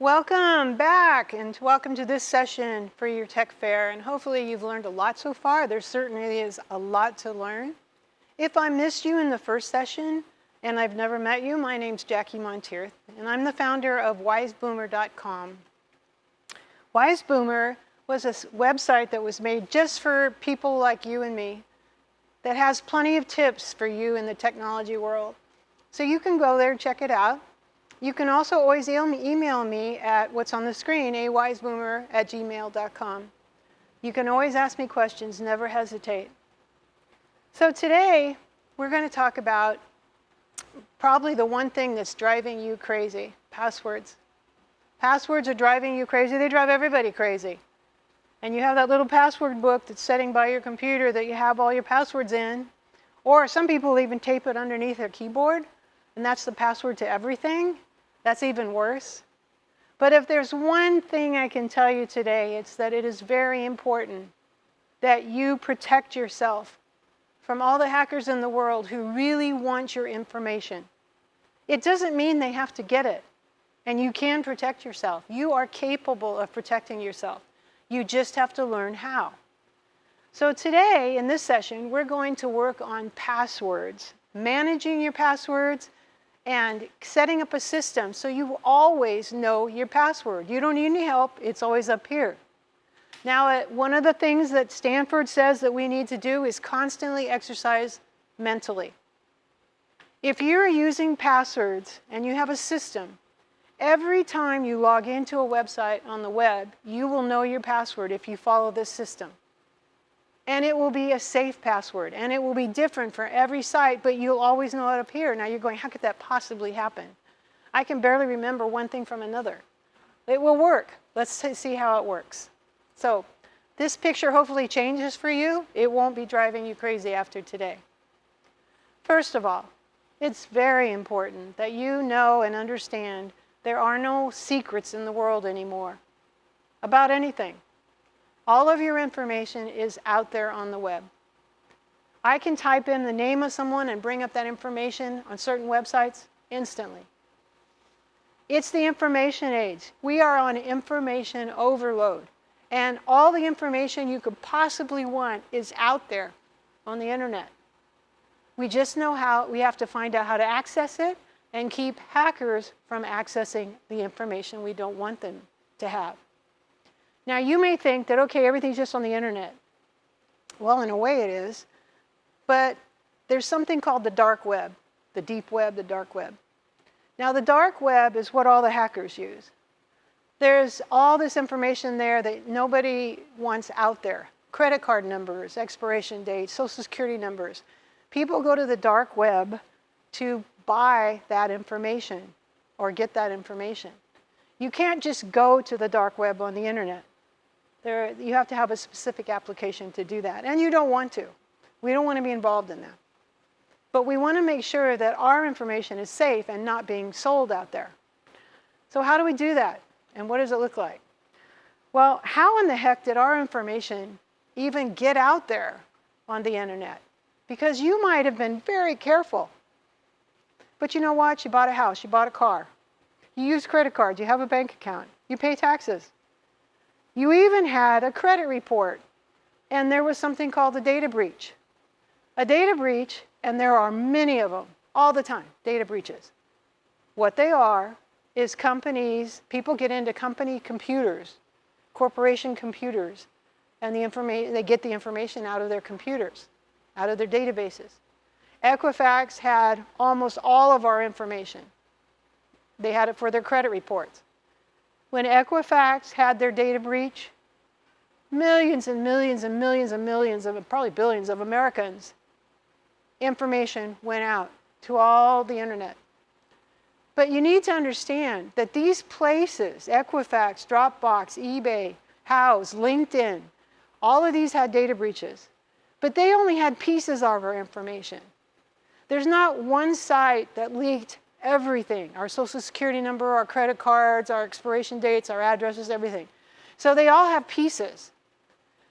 Welcome back and welcome to this session for your tech fair. And hopefully you've learned a lot so far. There certainly is a lot to learn. If I missed you in the first session and I've never met you, my name's Jacki Montierth and I'm the founder of wiseboomer.com. Wiseboomer was a website that was made just for people like you and me that has plenty of tips for you in the technology world. So you can go there and check it out. You can also always email me at what's on the screen, awiseboomer@gmail.com. You can always ask me questions, never hesitate. So today, we're going to talk about probably the one thing that's driving you crazy, passwords. Passwords are driving you crazy. They drive everybody crazy. And you have that little password book that's sitting by your computer that you have all your passwords in. Or some people even tape it underneath their keyboard, and that's the password to everything. That's even worse. But if there's one thing I can tell you today, it's that it is very important that you protect yourself from all the hackers in the world who really want your information. It doesn't mean they have to get it. And you can protect yourself. You are capable of protecting yourself. You just have to learn how. So today, in this session, we're going to work on passwords, managing your passwords, and setting up a system so you always know your password. You don't need any help. It's always up here. Now, one of the things that Stanford says that we need to do is constantly exercise mentally. If you're using passwords and you have a system, every time you log into a website on the web, you will know your password if you follow this system. And it will be a safe password, and it will be different for every site, but you'll always know it up here. Now you're going, how could that possibly happen? I can barely remember one thing from another. It will work. Let's see how it works. So this picture hopefully changes for you. It won't be driving you crazy after today. First of all, it's very important that you know and understand there are no secrets in the world anymore about anything. All of your information is out there on the web. I can type in the name of someone and bring up that information on certain websites instantly. It's the information age. We are on information overload. And all the information you could possibly want is out there on the internet. We just know how, we have to find out how to access it and keep hackers from accessing the information we don't want them to have. Now, you may think that, okay, everything's just on the internet. Well, in a way it is, but there's something called the dark web, the deep web, the dark web. Now, the dark web is what all the hackers use. There's all this information there that nobody wants out there. Credit card numbers, expiration dates, social security numbers. People go to the dark web to buy that information or get that information. You can't just go to the dark web on the internet. You have to have a specific application to do that, and you don't want to. We don't want to be involved in that. But we want to make sure that our information is safe and not being sold out there. So how do we do that, and what does it look like? Well, how in the heck did our information even get out there on the internet? Because you might have been very careful. But you know what? You bought a house, you bought a car. You use credit cards, you have a bank account, you pay taxes. You even had a credit report, and there was something called a data breach. A data breach, and there are many of them, all the time, data breaches. What they are is companies, people get into company computers, corporation computers, and they get the information out of their computers, out of their databases. Equifax had almost all of our information. They had it for their credit reports. When Equifax had their data breach, millions and millions and millions and millions of, probably billions of Americans, information went out to all the internet. But you need to understand that these places, Equifax, Dropbox, eBay, Houzz, LinkedIn, all of these had data breaches. But they only had pieces of our information. There's not one site that leaked everything, our social security number, our credit cards, our expiration dates, our addresses, everything. So they all have pieces.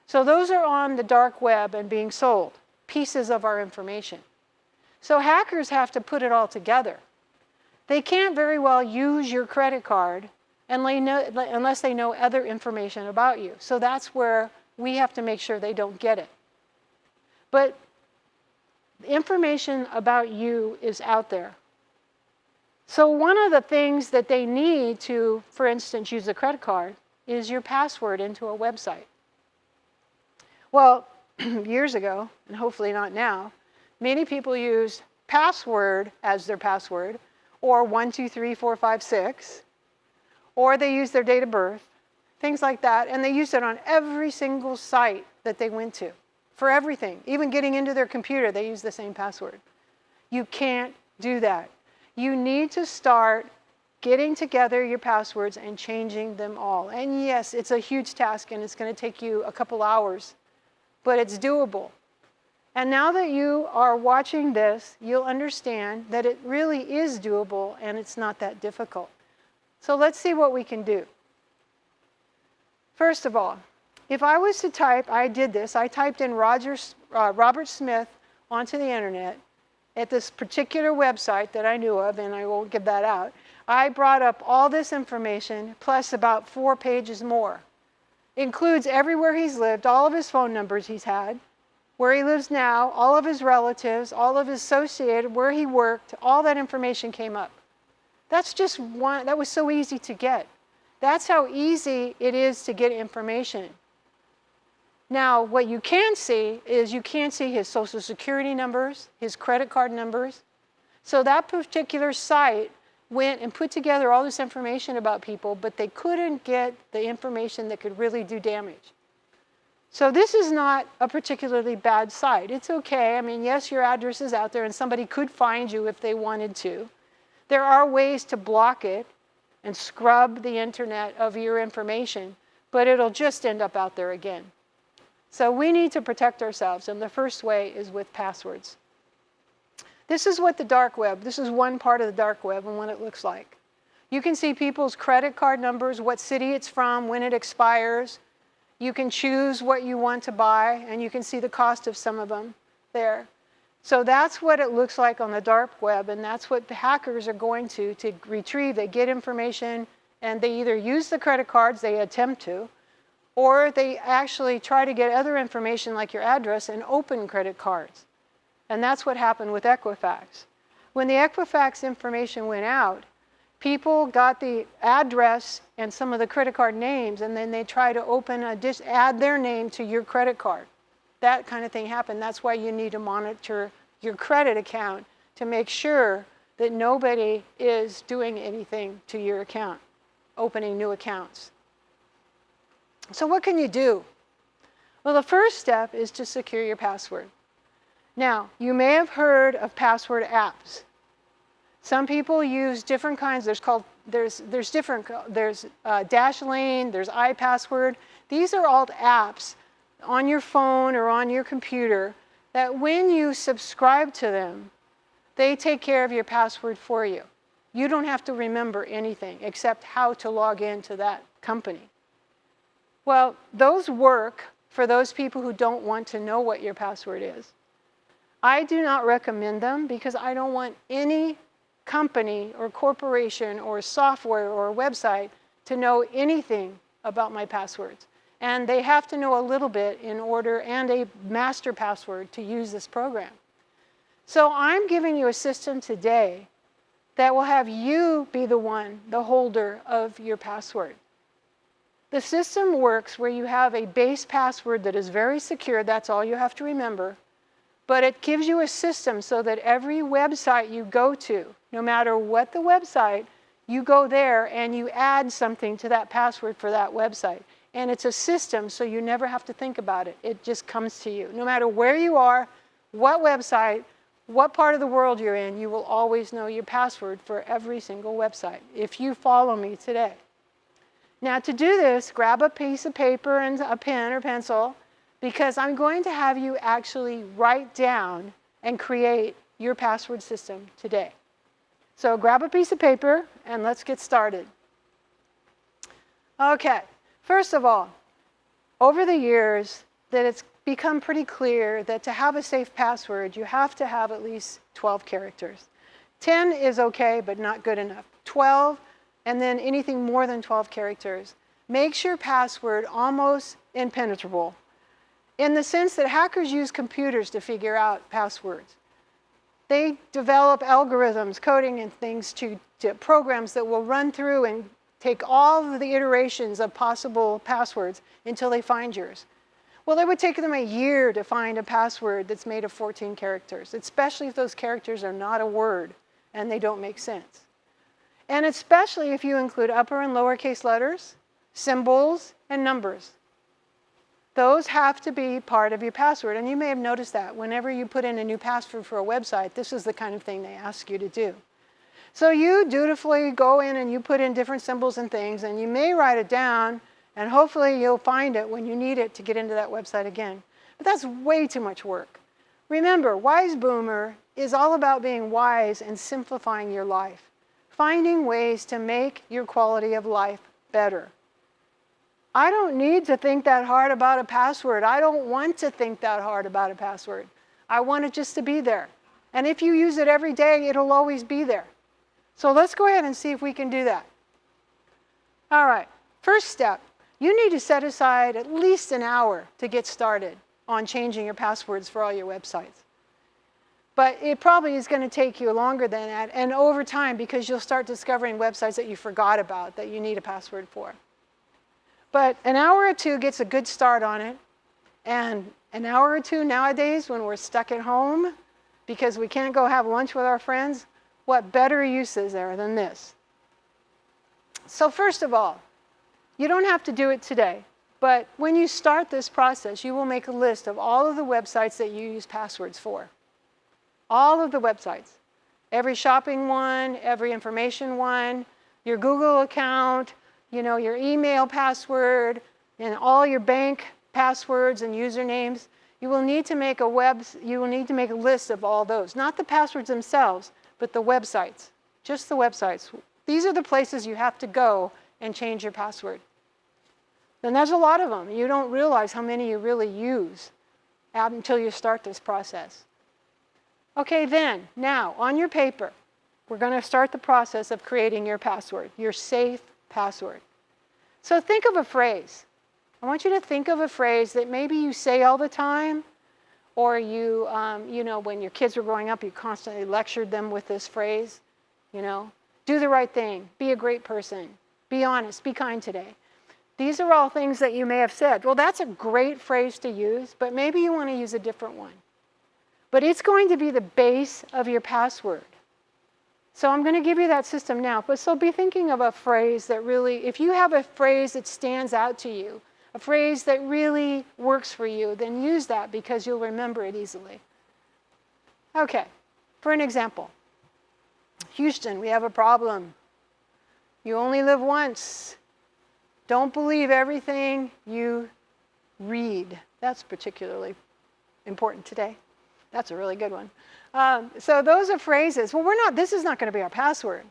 So those are on the dark web and being sold, pieces of our information. So hackers have to put it all together. They can't very well use your credit card unless they know other information about you. So that's where we have to make sure they don't get it. But information about you is out there. So one of the things that they need to, for instance, use a credit card is your password into a website. Well, years ago, and hopefully not now, many people used password as their password, or 1, 2, 3, 4, 5, 6, or they used their date of birth, things like that, and they used it on every single site that they went to, for everything. Even getting into their computer, they use the same password. You can't do that. You need to start getting together your passwords and changing them all. And yes, it's a huge task and it's going to take you a couple hours, but it's doable. And now that you are watching this, you'll understand that it really is doable and it's not that difficult. So let's see what we can do. First of all, if I was to type, I did this, I typed in Robert Smith onto the internet at this particular website that I knew of, and I won't give that out. I brought up all this information, plus about 4 pages more. Includes everywhere he's lived, all of his phone numbers he's had, where he lives now, all of his relatives, all of his associated, where he worked, all that information came up. That's just one, that was so easy to get. That's how easy it is to get information. Now, what you can see is you can see his social security numbers, his credit card numbers. So that particular site went and put together all this information about people, but they couldn't get the information that could really do damage. So this is not a particularly bad site. It's okay. I mean, yes, your address is out there and somebody could find you if they wanted to. There are ways to block it and scrub the internet of your information, but it'll just end up out there again. So we need to protect ourselves, and the first way is with passwords. This is what the dark web, this is one part of the dark web and what it looks like. You can see people's credit card numbers, what city it's from, when it expires. You can choose what you want to buy, and you can see the cost of some of them there. So that's what it looks like on the dark web, and that's what the hackers are going to retrieve. They get information, and they either use the credit cards, they attempt to, or they actually try to get other information like your address and open credit cards. And that's what happened with Equifax. When the Equifax information went out, people got the address and some of the credit card names, and then they try to open add their name to your credit card. That kind of thing happened. That's why you need to monitor your credit account to make sure that nobody is doing anything to your account, opening new accounts. So what can you do? Well, the first step is to secure your password. Now, you may have heard of password apps. Some people use different kinds. There's Dashlane, there's iPassword. These are all apps on your phone or on your computer that when you subscribe to them, they take care of your password for you. You don't have to remember anything except how to log into that company. Well, those work for those people who don't want to know what your password is. I do not recommend them because I don't want any company or corporation or software or website to know anything about my passwords. And they have to know a little bit in order, and a master password to use this program. So I'm giving you a system today that will have you be the holder of your password. The system works where you have a base password that is very secure, that's all you have to remember, but it gives you a system so that every website you go to, no matter what the website, you go there and you add something to that password for that website. And it's a system, so you never have to think about it. It just comes to you. No matter where you are, what website, what part of the world you're in, you will always know your password for every single website if you follow me today. Now to do this, grab a piece of paper and a pen or pencil, because I'm going to have you actually write down and create your password system today. So grab a piece of paper and let's get started. Okay, first of all, over the years that it's become pretty clear that to have a safe password, you have to have at least 12 characters. 10 is okay, but not good enough. 12 and then anything more than 12 characters, makes your password almost impenetrable, in the sense that hackers use computers to figure out passwords. They develop algorithms, coding and things to programs that will run through and take all of the iterations of possible passwords until they find yours. Well, it would take them a year to find a password that's made of 14 characters, especially if those characters are not a word and they don't make sense. And especially if you include upper and lowercase letters, symbols, and numbers. Those have to be part of your password. And you may have noticed that whenever you put in a new password for a website, this is the kind of thing they ask you to do. So you dutifully go in and you put in different symbols and things, and you may write it down, and hopefully you'll find it when you need it to get into that website again. But that's way too much work. Remember, Wise Boomer is all about being wise and simplifying your life, finding ways to make your quality of life better. I don't need to think that hard about a password. I don't want to think that hard about a password. I want it just to be there. And if you use it every day, it'll always be there. So let's go ahead and see if we can do that. All right, first step, you need to set aside at least an hour to get started on changing your passwords for all your websites. But it probably is going to take you longer than that, and over time, because you'll start discovering websites that you forgot about that you need a password for. But an hour or two gets a good start on it. And an hour or two nowadays, when we're stuck at home because we can't go have lunch with our friends, what better use is there than this? So first of all, you don't have to do it today. But when you start this process, you will make a list of all of the websites that you use passwords for. All of the websites. Every shopping one, every information one, your Google account, your email password, and all your bank passwords and usernames. You will need to make a list of all those. Not the passwords themselves, but the websites. Just the websites. These are the places you have to go and change your password. And there's a lot of them. You don't realize how many you really use until you start this process. Okay, then, now, on your paper, we're going to start the process of creating your password, your safe password. So think of a phrase. I want you to think of a phrase that maybe you say all the time, or you when your kids were growing up, you constantly lectured them with this phrase, do the right thing, be a great person, be honest, be kind today. These are all things that you may have said. Well, that's a great phrase to use, but maybe you want to use a different one. But it's going to be the base of your password. So I'm going to give you that system now. But so be thinking of a phrase that really, if you have a phrase that stands out to you, a phrase that really works for you, then use that because you'll remember it easily. Okay, for an example. Houston, we have a problem. You only live once. Don't believe everything you read. That's particularly important today. That's a really good one. So those are phrases. Well, this is not going to be our password.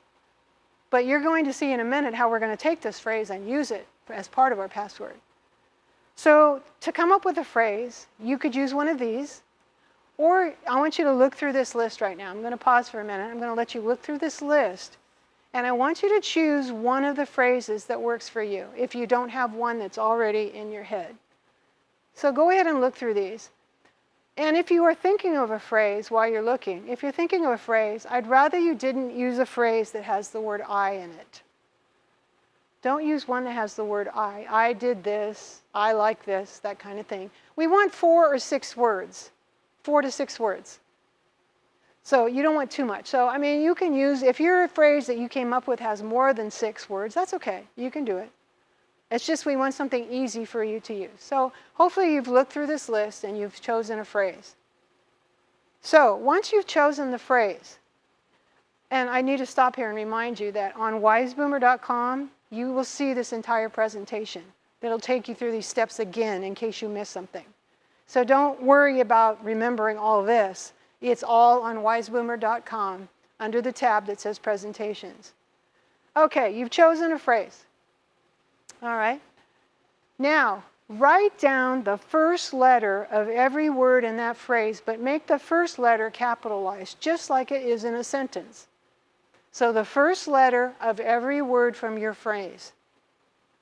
But you're going to see in a minute how we're going to take this phrase and use it as part of our password. So to come up with a phrase, you could use one of these. Or I want you to look through this list right now. I'm going to pause for a minute. I'm going to let you look through this list. And I want you to choose one of the phrases that works for you if you don't have one that's already in your head. So go ahead and look through these. And if you are thinking of a phrase while you're looking, if you're thinking of a phrase, I'd rather you didn't use a phrase that has the word I in it. Don't use one that has the word I. I did this, I like this, that kind of thing. We want 4 or 6 words, 4 to 6 words. So you don't want too much. So, you can use, if your phrase that you came up with has more than 6 words, that's okay. You can do it. It's just we want something easy for you to use. So hopefully you've looked through this list and you've chosen a phrase. So once you've chosen the phrase, and I need to stop here and remind you that on wiseboomer.com, you will see this entire presentation. That'll take you through these steps again in case you miss something. So don't worry about remembering all this. It's all on wiseboomer.com under the tab that says presentations. Okay, you've chosen a phrase. All right. Now, write down the first letter of every word in that phrase, but make the first letter capitalized, just like it is in a sentence. So the first letter of every word from your phrase,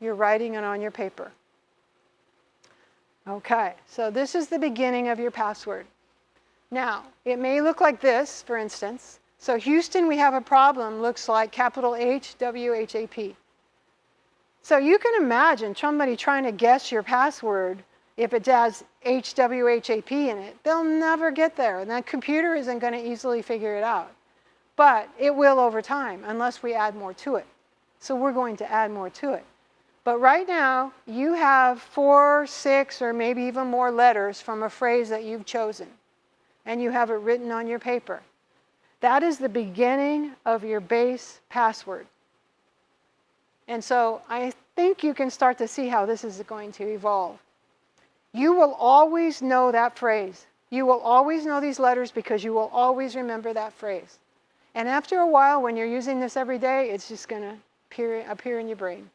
you're writing it on your paper. Okay, so this is the beginning of your password. Now, it may look like this, for instance. So Houston, we have a problem, looks like capital H, W, H, A, P. So you can imagine somebody trying to guess your password if it has H, W, H, A, P in it. They'll never get there, and that computer isn't going to easily figure it out. But it will over time, unless we add more to it. So we're going to add more to it. But right now, you have 4, 6, or maybe even more letters from a phrase that you've chosen. And you have it written on your paper. That is the beginning of your base password. And so I think you can start to see how this is going to evolve. You will always know that phrase. You will always know these letters because you will always remember that phrase. And after a while, when you're using this every day, it's just going to appear in your brain.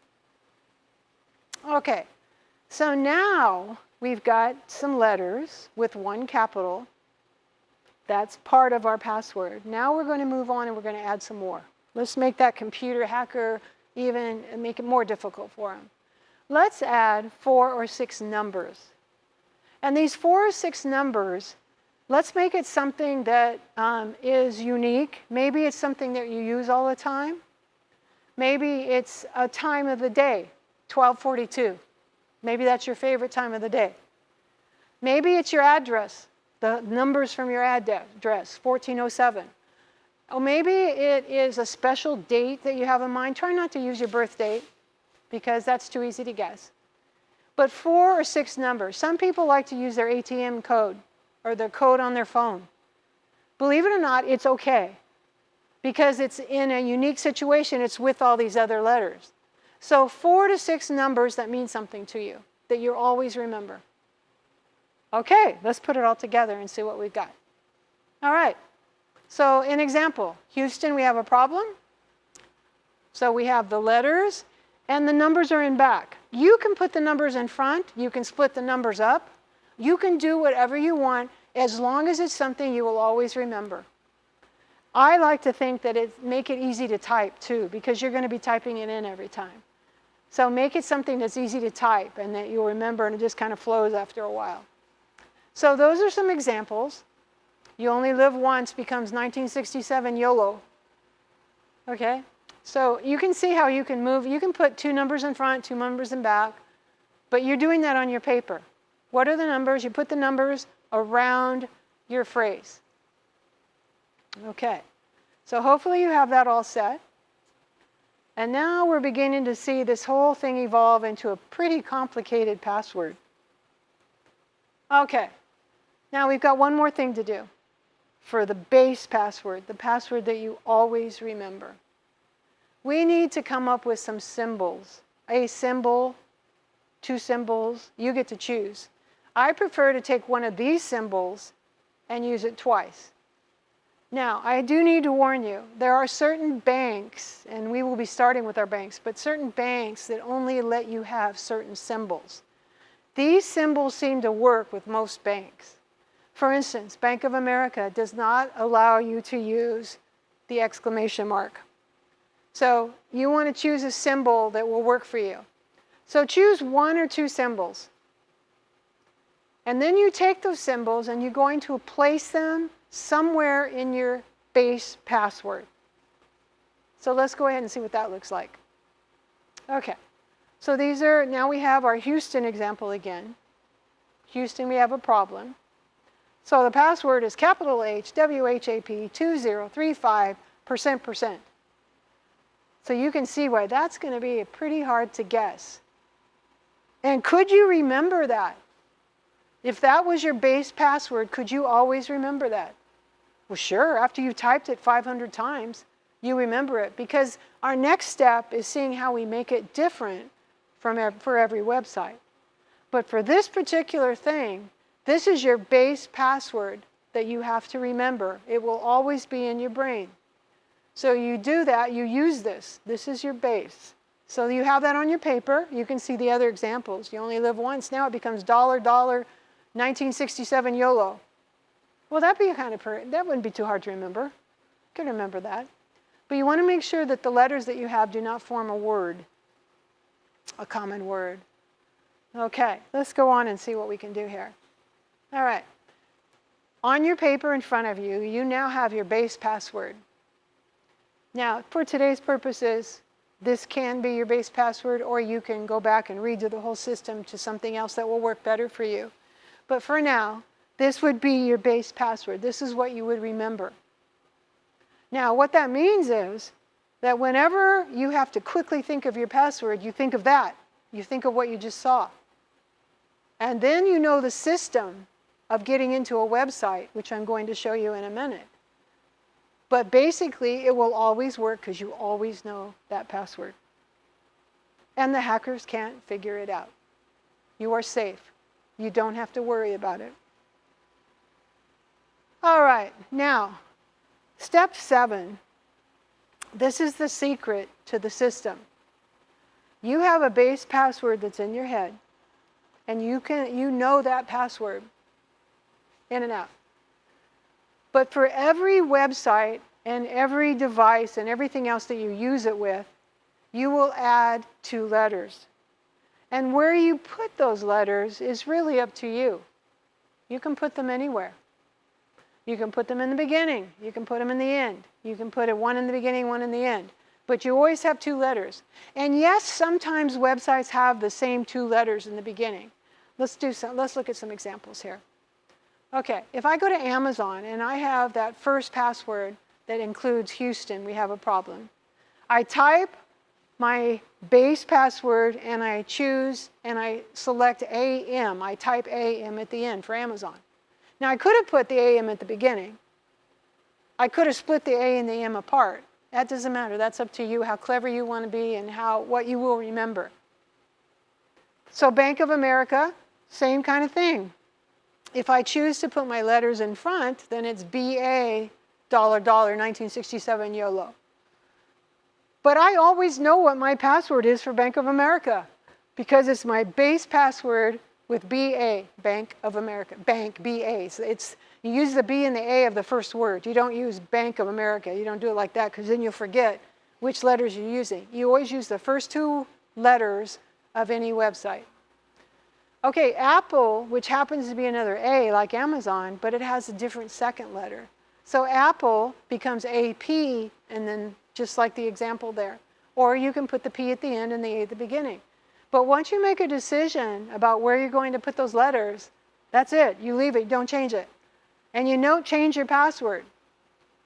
Okay, so now we've got some letters with one capital. That's part of our password. Now we're going to move on and we're going to add some more. Let's make that computer hacker even make it more difficult for him. Let's add 4 or 6 numbers. And these 4 or 6 numbers, let's make it something that is unique. Maybe it's something that you use all the time. Maybe it's a time of the day, 12:42. Maybe that's your favorite time of the day. Maybe it's your address, the numbers from your address, 1407. Or maybe it is a special date that you have in mind. Try not to use your birth date because that's too easy to guess. But 4 or 6 numbers. Some people like to use their ATM code or their code on their phone. Believe it or not, it's okay because it's in a unique situation. It's with all these other letters. So 4 to 6 numbers that mean something to you, that you always remember. Okay, let's put it all together and see what we've got. All right, so an example. Houston, we have a problem. So we have the letters, and the numbers are in back. You can put the numbers in front. You can split the numbers up. You can do whatever you want as long as it's something you will always remember. I like to think that make it easy to type too, because you're going to be typing it in every time. So make it something that's easy to type and that you'll remember, and it just kind of flows after a while. So those are some examples. You only live once becomes 1967 YOLO. Okay? So you can see how you can move. You can put 2 numbers in front, 2 numbers in back, but you're doing that on your paper. What are the numbers? You put the numbers around your phrase. Okay. So hopefully you have that all set. And now we're beginning to see this whole thing evolve into a pretty complicated password. Okay. Now we've got one more thing to do for the base password, the password that you always remember. We need to come up with some symbols. A symbol, 2 symbols, you get to choose. I prefer to take one of these symbols and use it twice. Now, I do need to warn you, there are certain banks, and we will be starting with our banks, but certain banks that only let you have certain symbols. These symbols seem to work with most banks. For instance, Bank of America does not allow you to use the exclamation mark. So you want to choose a symbol that will work for you. So choose 1 or 2 symbols. And then you take those symbols and you're going to place them somewhere in your base password. So let's go ahead and see what that looks like. Okay, so now we have our Houston example again. Houston, we have a problem. So the password is capital H, WHAP 2035%. So you can see why that's going to be pretty hard to guess. And could you remember that? If that was your base password, could you always remember that? Well, sure, after you typed it 500 times, you remember it, because our next step is seeing how we make it different for every website. But for this particular thing, this is your base password that you have to remember. It will always be in your brain. So you do that, you use this. This is your base. So you have that on your paper. You can see the other examples. You only live once. Now it becomes $, 1967 YOLO. Well, that wouldn't be too hard to remember. You can remember that. But you want to make sure that the letters that you have do not form a word, a common word. Okay, let's go on and see what we can do here. All right. On your paper in front of you, you now have your base password. Now, for today's purposes, this can be your base password, or you can go back and redo the whole system to something else that will work better for you. But for now, this would be your base password. This is what you would remember. Now, what that means is that whenever you have to quickly think of your password, you think of that. You think of what you just saw. And then you know the system of getting into a website, which I'm going to show you in a minute. But basically, it will always work because you always know that password. And the hackers can't figure it out. You are safe. You don't have to worry about it. All right, now, step 7. This is the secret to the system. You have a base password that's in your head, and you know that password in and out. But for every website and every device and everything else that you use it with, you will add 2 letters. And where you put those letters is really up to you. You can put them anywhere. You can put them in the beginning. You can put them in the end. You can put one in the beginning, one in the end. But you always have 2 letters. And yes, sometimes websites have the same 2 letters in the beginning. Let's look at some examples here. Okay, if I go to Amazon and I have that first password that includes Houston, we have a problem. I type my base password and I choose and I select AM. I type AM at the end for Amazon. Now I could have put the AM at the beginning. I could have split the A and the M apart. That doesn't matter. That's up to you, how clever you want to be and what you will remember. So Bank of America, same kind of thing. If I choose to put my letters in front, then it's BA, $, 1967 YOLO. But I always know what my password is for Bank of America because it's my base password with BA, Bank of America, Bank, BA. So you use the B and the A of the first word. You don't use Bank of America. You don't do it like that because then you'll forget which letters you're using. You always use the first 2 letters of any website. Okay, Apple, which happens to be another A like Amazon, but it has a different second letter. So Apple becomes AP and then just like the example there. Or you can put the P at the end and the A at the beginning. But once you make a decision about where you're going to put those letters, that's it. You leave it. Don't change it. And you don't change your password.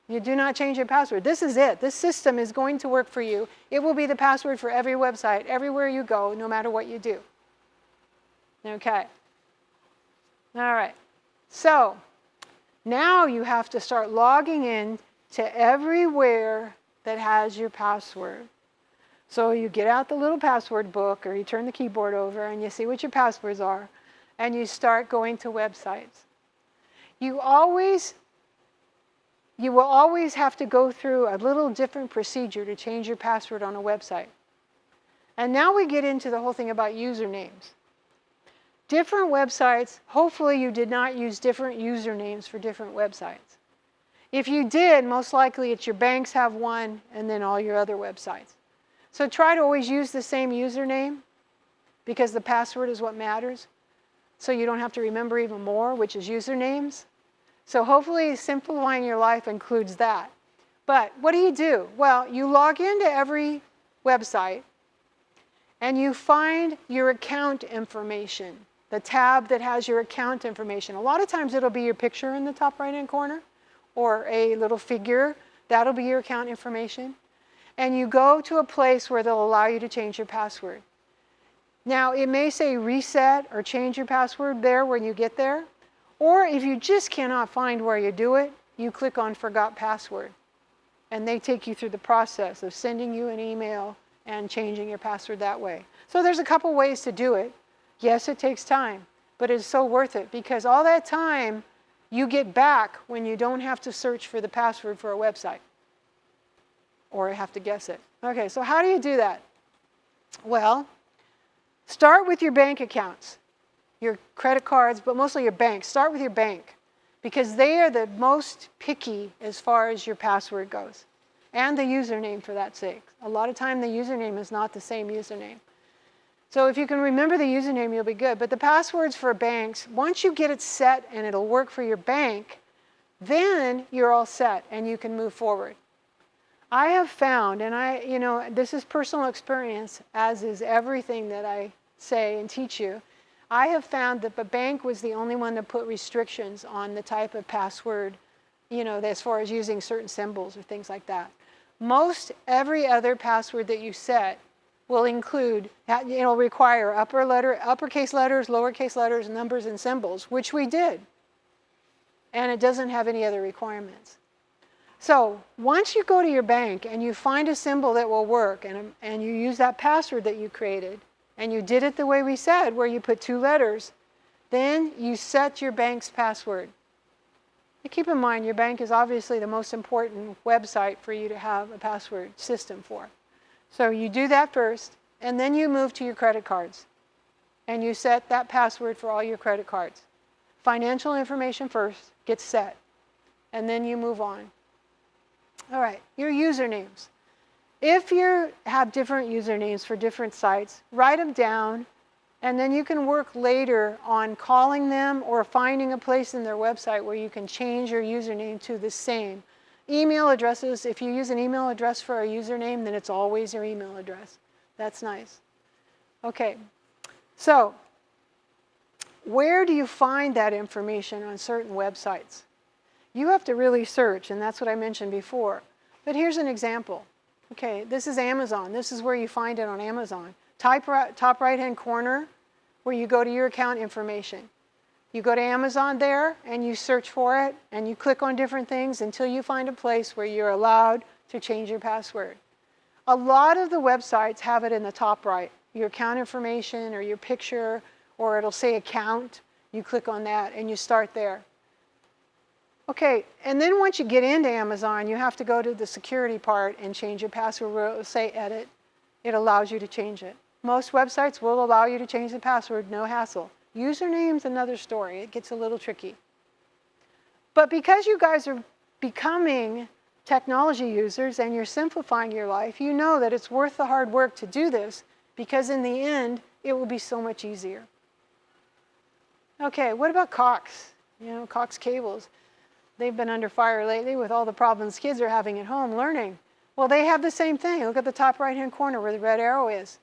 You do not change your password. This is it. This system is going to work for you. It will be the password for every website, everywhere you go, no matter what you do. Okay. All right. So now you have to start logging in to everywhere that has your password. So you get out the little password book or you turn the keyboard over and you see what your passwords are and you start going to websites. You will always have to go through a little different procedure to change your password on a website. And now we get into the whole thing about usernames. Different websites, hopefully you did not use different usernames for different websites. If you did, most likely it's your banks have one and then all your other websites. So try to always use the same username because the password is what matters. So you don't have to remember even more, which is usernames. So hopefully simplifying your life includes that. But what do? Well, you log into every website and you find your account information, the tab that has your account information. A lot of times it'll be your picture in the top right-hand corner or a little figure. That'll be your account information. And you go to a place where they'll allow you to change your password. Now, it may say reset or change your password there when you get there. Or if you just cannot find where you do it, you click on Forgot Password. And they take you through the process of sending you an email and changing your password that way. So there's a couple ways to do it. Yes, it takes time, but it's so worth it because all that time you get back when you don't have to search for the password for a website or have to guess it. Okay, so how do you do that? Well, start with your bank accounts, your credit cards, but mostly your bank. Start with your bank because they are the most picky as far as your password goes. and the username for that sake. A lot of time the username is not the same username. So if you can remember the username, you'll be good. But the passwords for banks, once you get it set and it'll work for your bank, then you're all set and you can move forward. I have found, and this is personal experience, as is everything that I say and teach you, I have found that the bank was the only one that put restrictions on the type of password, as far as using certain symbols or things like that. Most every other password that you set will include, it'll require uppercase letters, lowercase letters, numbers, and symbols, which we did. And it doesn't have any other requirements. So once you go to your bank and you find a symbol that will work, and you use that password that you created, and you did it the way we said, where you put 2 letters, then you set your bank's password. And keep in mind, your bank is obviously the most important website for you to have a password system for. So you do that first, and then you move to your credit cards. And you set that password for all your credit cards. Financial information first gets set, and then you move on. All right, your usernames. If you have different usernames for different sites, write them down, and then you can work later on calling them or finding a place in their website where you can change your username to the same. Email addresses, if you use an email address for a username, then it's always your email address. That's nice. Okay, so where do you find that information on certain websites? You have to really search, and that's what I mentioned before. But here's an example. Okay, this is Amazon. This is where you find it on Amazon. Top right-hand corner, where you go to your account information. You go to Amazon there, and you search for it, and you click on different things until you find a place where you're allowed to change your password. A lot of the websites have it in the top right, your account information or your picture, or it'll say account. You click on that, and you start there. Okay, and then once you get into Amazon, you have to go to the security part and change your password where it will say edit. It allows you to change it. Most websites will allow you to change the password, no hassle. Username's another story. It gets a little tricky. But because you guys are becoming technology users and you're simplifying your life, you know that it's worth the hard work to do this, because in the end, it will be so much easier. Okay, what about Cox? Cox cables. They've been under fire lately with all the problems kids are having at home learning. Well, they have the same thing. Look at the top right-hand corner where the red arrow is.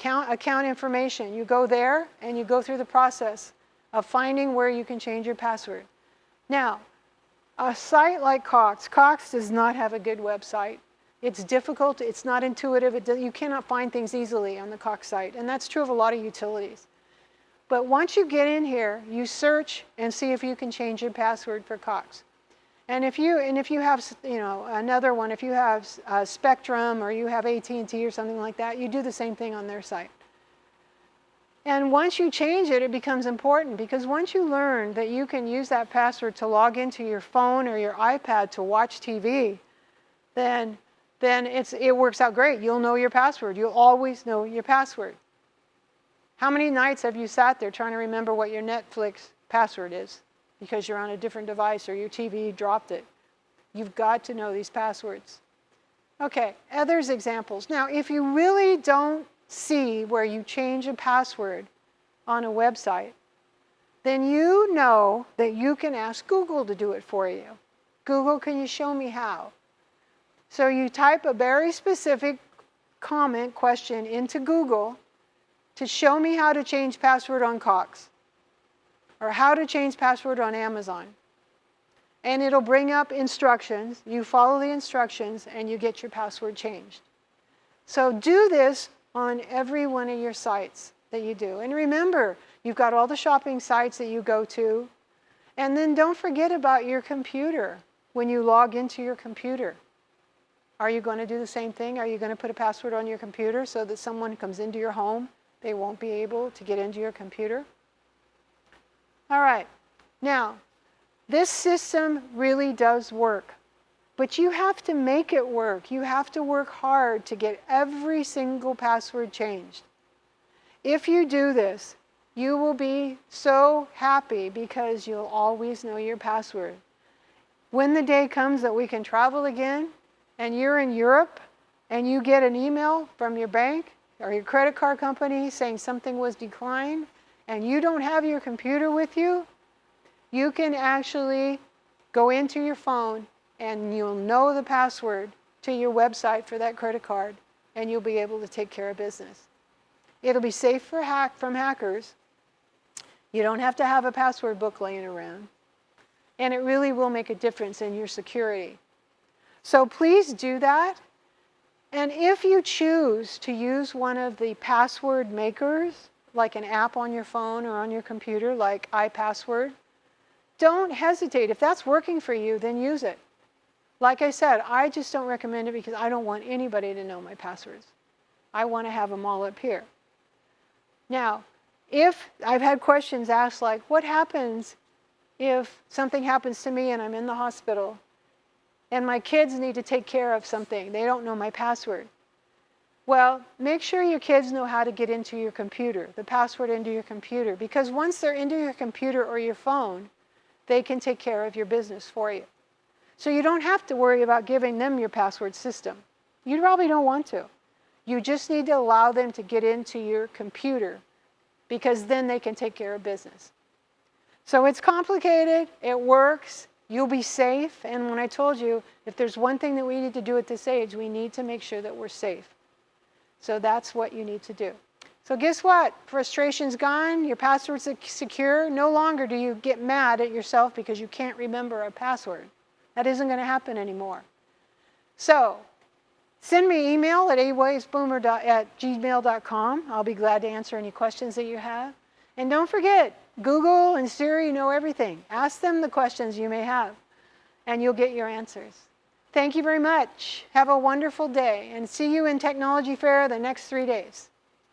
Account information. You go there and you go through the process of finding where you can change your password. Now, a site like Cox does not have a good website. It's difficult. It's not intuitive. You cannot find things easily on the Cox site. And that's true of a lot of utilities. But once you get in here, you search and see if you can change your password for Cox. And if you have, another one, if you have Spectrum or you have AT&T or something like that, you do the same thing on their site. And once you change it, it becomes important, because once you learn that you can use that password to log into your phone or your iPad to watch TV, then it works out great. You'll know your password. You'll always know your password. How many nights have you sat there trying to remember what your Netflix password is because you're on a different device or your TV dropped it? You've got to know these passwords. Okay, others examples. Now, if you really don't see where you change a password on a website, then you know that you can ask Google to do it for you. Google, can you show me how? So you type a very specific question into Google to show me how to change password on Cox, or how to change password on Amazon. And it'll bring up instructions. You follow the instructions and you get your password changed. So do this on every one of your sites that you do. And remember, you've got all the shopping sites that you go to. And then don't forget about your computer when you log into your computer. Are you going to do the same thing? Are you going to put a password on your computer so that someone comes into your home, they won't be able to get into your computer? All right. Now, this system really does work. But you have to make it work. You have to work hard to get every single password changed. If you do this, you will be so happy because you'll always know your password. When the day comes that we can travel again and you're in Europe and you get an email from your bank or your credit card company saying something was declined and you don't have your computer with you, you can actually go into your phone and you'll know the password to your website for that credit card and you'll be able to take care of business. It'll be safe from hackers. You don't have to have a password book laying around. And it really will make a difference in your security. So please do that. And if you choose to use one of the password makers, like an app on your phone or on your computer, like iPassword, don't hesitate. If that's working for you, then use it. Like I said, I just don't recommend it because I don't want anybody to know my passwords. I want to have them all up here. Now, if I've had questions asked like, what happens if something happens to me and I'm in the hospital and my kids need to take care of something? They don't know my password. Well, make sure your kids know how to get into your computer, the password into your computer, because once they're into your computer or your phone, they can take care of your business for you. So you don't have to worry about giving them your password system. You probably don't want to. You just need to allow them to get into your computer because then they can take care of business. So it's complicated, it works, you'll be safe, and when I told you, if there's one thing that we need to do at this age, we need to make sure that we're safe. So that's what you need to do. So guess what? Frustration's gone, your password's secure. No longer do you get mad at yourself because you can't remember a password. That isn't going to happen anymore. So send me email at awavesboomer@gmail.com. I'll be glad to answer any questions that you have. And don't forget, Google and Siri know everything. Ask them the questions you may have, and you'll get your answers. Thank you very much. Have a wonderful day, and see you in Technology Fair the next 3 days.